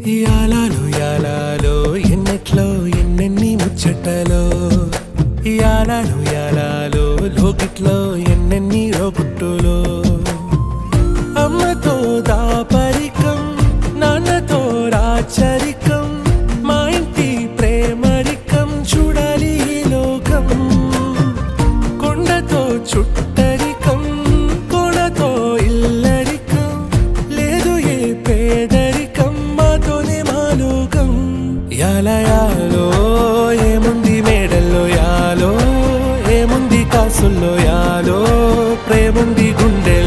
యాలాలో యాలాలో ఎన్నెట్లో ఎన్నెన్ని ముచ్చటలో యాలాలో యాలాలో లోకిట్లో ఎన్నెన్ని రోగుట్టులో అమ్మతో దాపరికం నాన్నతో రాచరికం మా ఇంటి ప్రేమరికం చూడాలి ఈ లోకం కొండతో చుట్టరికం కొనతో ఇల్లరికం లేదు ఏ పేదరికం మాతోనే మా లోకం యాలయాలో ఏముంది మేడల్లో యాలో ఏముంది కాసుల్లో యాలో ప్రేముంది గుండె